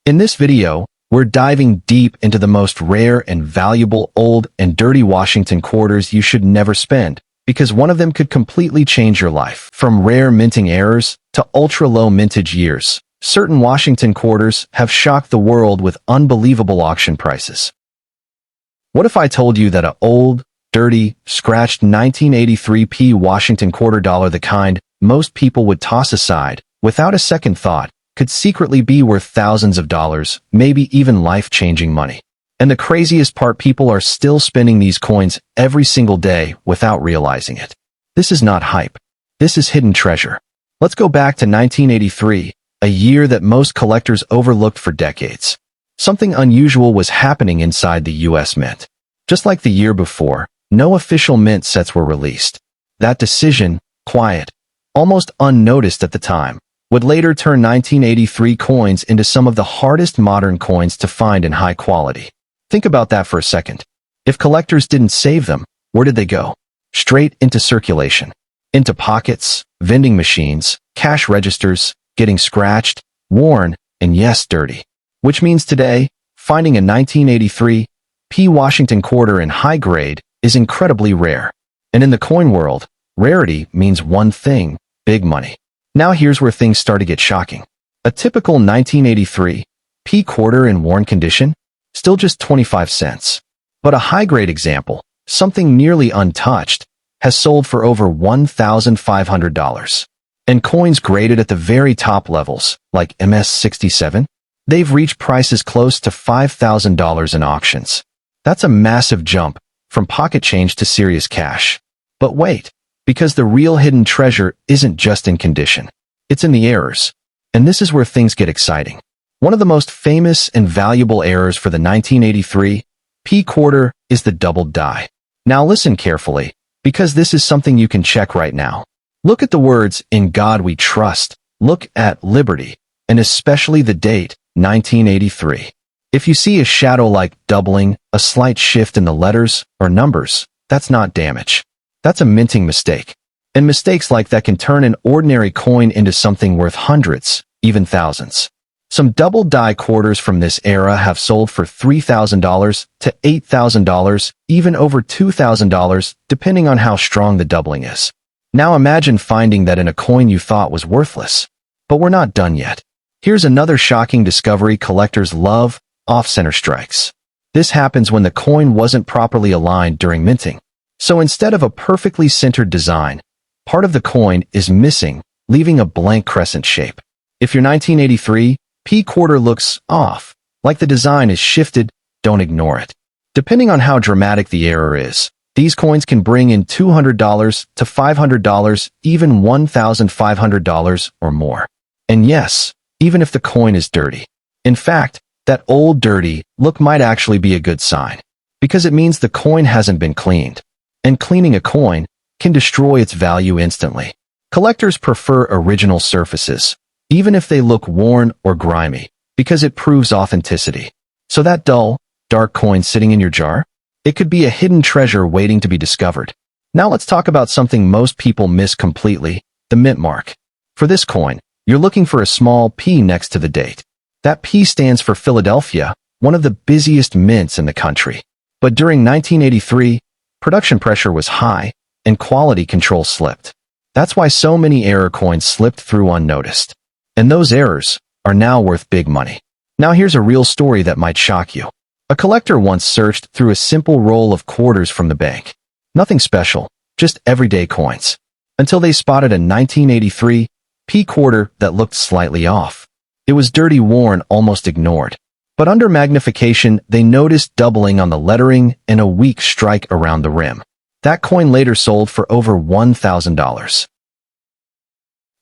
In this video, we're diving deep into the most rare and valuable old and dirty Washington quarters you should never spend, because one of them could completely change your life. From rare minting errors to ultra-low mintage years, certain Washington quarters have shocked the world with unbelievable auction prices. What if I told you that an old, dirty, scratched 1983 Washington quarter dollar, the kind most people would toss aside without a second thought, could secretly be worth thousands of dollars, maybe even life-changing money? And the craziest part, people are still spending these coins every single day without realizing it. This is not hype. This is hidden treasure. Let's go back to 1983, a year that most collectors overlooked for decades. Something unusual was happening inside the U.S. Mint. Just like the year before, no official mint sets were released. That decision, quiet, almost unnoticed at the time, would later turn 1983 coins into some of the hardest modern coins to find in high quality. Think about that for a second. If collectors didn't save them, where did they go? Straight into circulation. Into pockets, vending machines, cash registers, getting scratched, worn, and yes, dirty. Which means today, finding a 1983 Washington quarter in high grade is incredibly rare. And in the coin world, rarity means one thing: big money. Now here's where things start to get shocking. A typical 1983 quarter in worn condition? Still just 25 cents. But a high-grade example, something nearly untouched, has sold for over $1,500. And coins graded at the very top levels, like MS-67, they've reached prices close to $5,000 in auctions. That's a massive jump from pocket change to serious cash. But wait, because the real hidden treasure isn't just in condition. It's in the errors. And this is where things get exciting. One of the most famous and valuable errors for the 1983 quarter is the doubled die. Now listen carefully, because this is something you can check right now. Look at the words "In God We Trust," look at "Liberty," and especially the date, 1983. If you see a shadow like doubling, a slight shift in the letters or numbers, that's not damage. That's a minting mistake. And mistakes like that can turn an ordinary coin into something worth hundreds, even thousands. Some double die quarters from this era have sold for $3,000 to $8,000, even over $2,000, depending on how strong the doubling is. Now imagine finding that in a coin you thought was worthless. But we're not done yet. Here's another shocking discovery collectors love: off-center strikes. This happens when the coin wasn't properly aligned during minting. So instead of a perfectly centered design, part of the coin is missing, leaving a blank crescent shape. If your 1983 quarter looks off, like the design is shifted, don't ignore it. Depending on how dramatic the error is, these coins can bring in $200 to $500, even $1,500 or more. And yes, even if the coin is dirty. In fact, that old dirty look might actually be a good sign, because it means the coin hasn't been cleaned. And cleaning a coin can destroy its value instantly. Collectors prefer original surfaces, even if they look worn or grimy, because it proves authenticity. So that dull, dark coin sitting in your jar? It could be a hidden treasure waiting to be discovered. Now let's talk about something most people miss completely: the mint mark. For this coin, you're looking for a small P next to the date. That P stands for Philadelphia, one of the busiest mints in the country. But during 1983, production pressure was high, and quality control slipped. That's why so many error coins slipped through unnoticed. And those errors are now worth big money. Now here's a real story that might shock you. A collector once searched through a simple roll of quarters from the bank. Nothing special, just everyday coins. Until they spotted a 1983 quarter that looked slightly off. It was dirty, worn, almost ignored. But under magnification, they noticed doubling on the lettering and a weak strike around the rim. That coin later sold for over $1,000.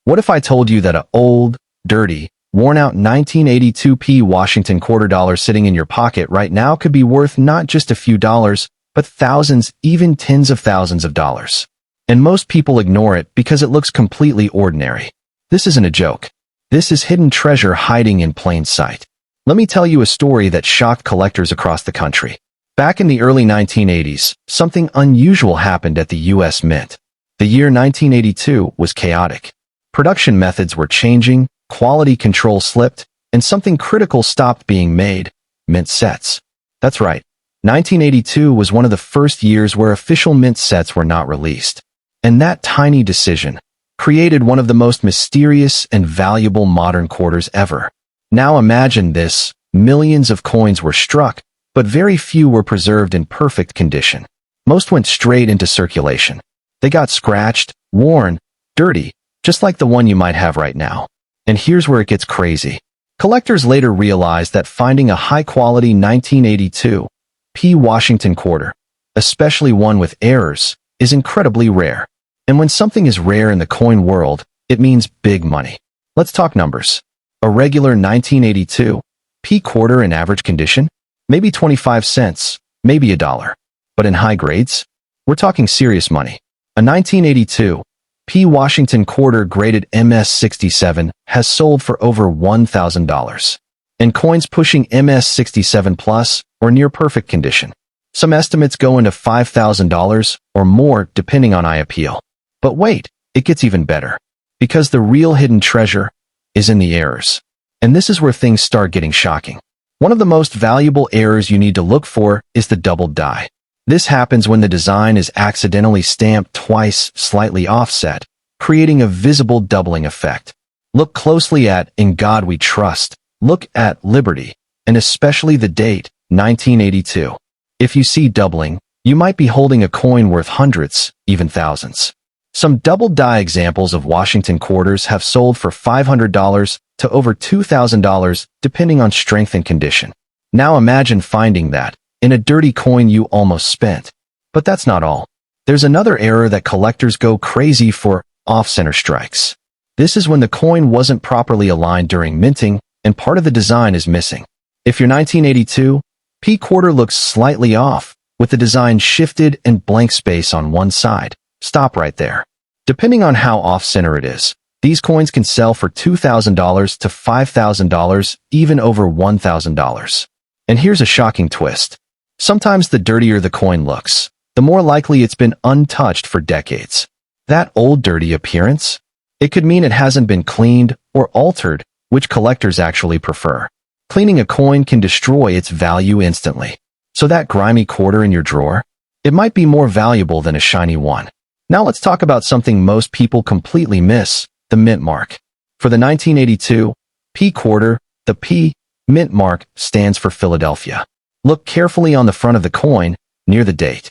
What if I told you that an old, dirty, worn-out 1982 Washington quarter dollar sitting in your pocket right now could be worth not just a few dollars, but thousands, even tens of thousands of dollars? And most people ignore it because it looks completely ordinary. This isn't a joke. This is hidden treasure hiding in plain sight. Let me tell you a story that shocked collectors across the country. Back in the early 1980s, something unusual happened at the U.S. Mint. The year 1982 was chaotic. Production methods were changing, quality control slipped, and something critical stopped being made: mint sets. That's right. 1982 was one of the first years where official mint sets were not released. And that tiny decision created one of the most mysterious and valuable modern quarters ever. Now imagine this: millions of coins were struck, but very few were preserved in perfect condition. Most went straight into circulation. They got scratched, worn, dirty, just like the one you might have right now. And here's where it gets crazy. Collectors later realized that finding a high-quality 1982 P. Washington quarter, especially one with errors, is incredibly rare. And when something is rare in the coin world, it means big money. Let's talk numbers. A regular 1982 P quarter in average condition? Maybe 25 cents, maybe $1. But in high grades? We're talking serious money. A 1982 P. Washington quarter graded MS-67 has sold for over $1,000. And coins pushing MS-67 plus or near perfect condition. Some estimates go into $5,000 or more depending on eye appeal. But wait, it gets even better. Because the real hidden treasure is in the errors. And this is where things start getting shocking. One of the most valuable errors you need to look for is the doubled die. This happens when the design is accidentally stamped twice, slightly offset, creating a visible doubling effect. Look closely at "In God We Trust." Look at "Liberty," and especially the date, 1982. If you see doubling, you might be holding a coin worth hundreds, even thousands. Some doubled die examples of Washington quarters have sold for $500 to over $2,000 depending on strength and condition. Now imagine finding that in a dirty coin you almost spent. But that's not all. There's another error that collectors go crazy for: off-center strikes. This is when the coin wasn't properly aligned during minting and part of the design is missing. If your 1982 P quarter looks slightly off, with the design shifted and blank space on one side, stop right there. Depending on how off-center it is, these coins can sell for $2,000 to $5,000, even over $1,000. And here's a shocking twist. Sometimes the dirtier the coin looks, the more likely it's been untouched for decades. That old dirty appearance? It could mean it hasn't been cleaned or altered, which collectors actually prefer. Cleaning a coin can destroy its value instantly. So that grimy quarter in your drawer? It might be more valuable than a shiny one. Now let's talk about something most people completely miss: the mint mark. For the 1982 P quarter, the P mint mark stands for Philadelphia. Look carefully on the front of the coin, near the date.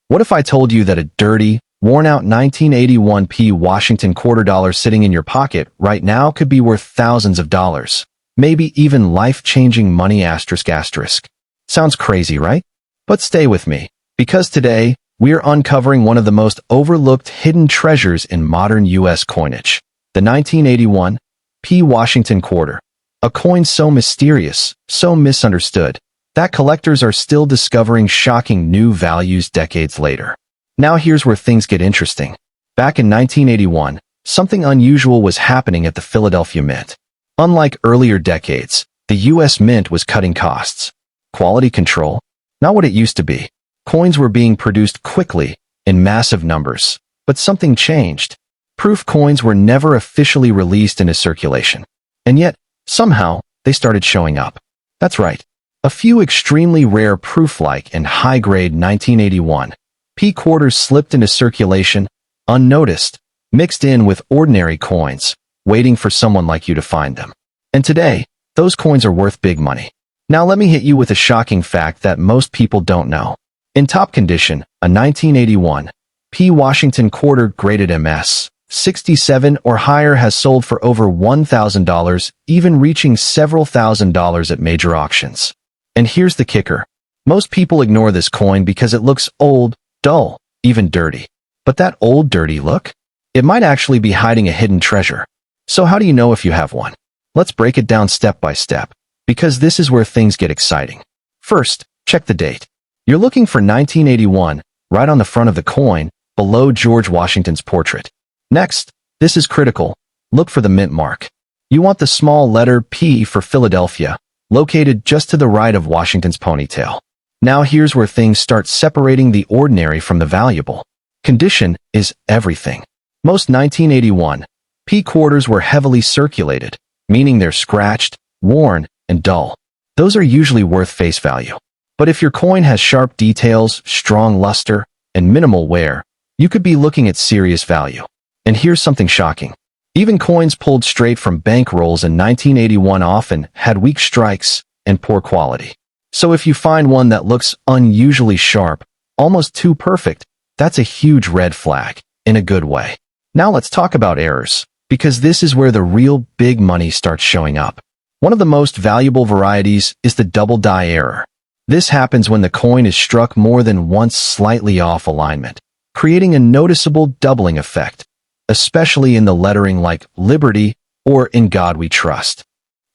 What if I told you that a dirty, worn-out 1981 P Washington quarter dollar sitting in your pocket right now could be worth thousands of dollars? Maybe even life-changing money asterisk asterisk. Sounds crazy, right? But stay with me, because today, we're uncovering one of the most overlooked hidden treasures in modern U.S. coinage: the 1981 P. Washington quarter. A coin so mysterious, so misunderstood, that collectors are still discovering shocking new values decades later. Now here's where things get interesting. Back in 1981, something unusual was happening at the Philadelphia Mint. Unlike earlier decades, the U.S. Mint was cutting costs. Quality control? Not what it used to be. Coins were being produced quickly, in massive numbers. But something changed. Proof coins were never officially released into circulation. And yet, somehow, they started showing up. That's right. A few extremely rare proof-like and high-grade 1981 P quarters slipped into circulation, unnoticed, mixed in with ordinary coins, waiting for someone like you to find them. And today, those coins are worth big money. Now let me hit you with a shocking fact that most people don't know. In top condition, a 1981 P. Washington quarter graded MS-67 or higher has sold for over $1,000, even reaching several $1,000s at major auctions. And here's the kicker. Most people ignore this coin because it looks old, dull, even dirty. But that old, dirty look? It might actually be hiding a hidden treasure. So how do you know if you have one? Let's break it down step by step, because this is where things get exciting. First, check the date. You're looking for 1981, right on the front of the coin, below George Washington's portrait. Next, this is critical. Look for the mint mark. You want the small letter P for Philadelphia, located just to the right of Washington's ponytail. Now here's where things start separating the ordinary from the valuable. Condition is everything. Most 1981 P quarters were heavily circulated, meaning they're scratched, worn, and dull. Those are usually worth face value. But if your coin has sharp details, strong luster, and minimal wear, you could be looking at serious value. And here's something shocking. Even coins pulled straight from bank rolls in 1981 often had weak strikes and poor quality. So if you find one that looks unusually sharp, almost too perfect, that's a huge red flag, in a good way. Now let's talk about errors, because this is where the real big money starts showing up. One of the most valuable varieties is the double die error. This happens when the coin is struck more than once slightly off alignment, creating a noticeable doubling effect, especially in the lettering like Liberty or In God We Trust.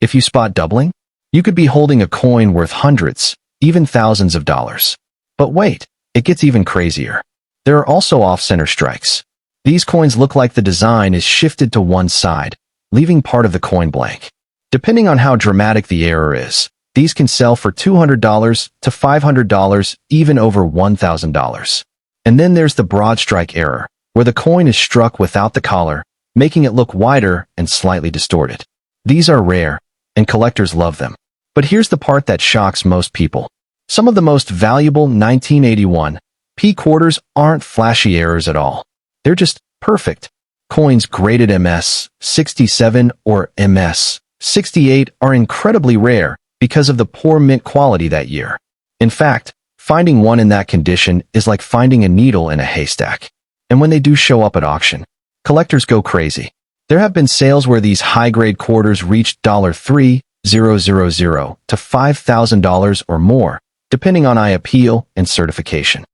If you spot doubling, you could be holding a coin worth hundreds, even thousands of dollars. But wait, it gets even crazier. There are also off-center strikes. These coins look like the design is shifted to one side, leaving part of the coin blank. Depending on how dramatic the error is, these can sell for $200 to $500, even over $1,000. And then there's the broad strike error, where the coin is struck without the collar, making it look wider and slightly distorted. These are rare, and collectors love them. But here's the part that shocks most people. Some of the most valuable 1981 P quarters aren't flashy errors at all. They're just perfect. Coins graded MS 67 or MS 68 are incredibly rare because of the poor mint quality that year. In fact, finding one in that condition is like finding a needle in a haystack. And when they do show up at auction, collectors go crazy. There have been sales where these high-grade quarters reached $3,000 to $5,000 or more, depending on eye appeal and certification.